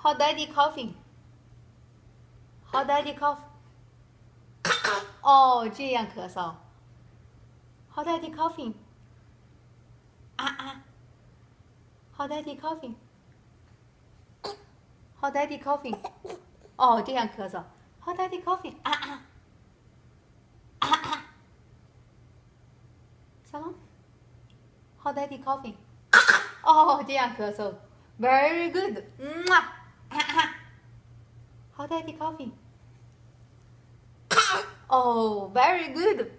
How daddy coughing? How daddy cough? 哦，这样咳嗽。How daddy coughing? 啊啊。How daddy coughing? How daddy coughing? 哦，这样咳嗽。How daddy coughing? 啊啊。啊啊。Salam? How daddy coughing? 哦，这样咳嗽。Very good. 啊啊。How daddy coughing? Oh, very good.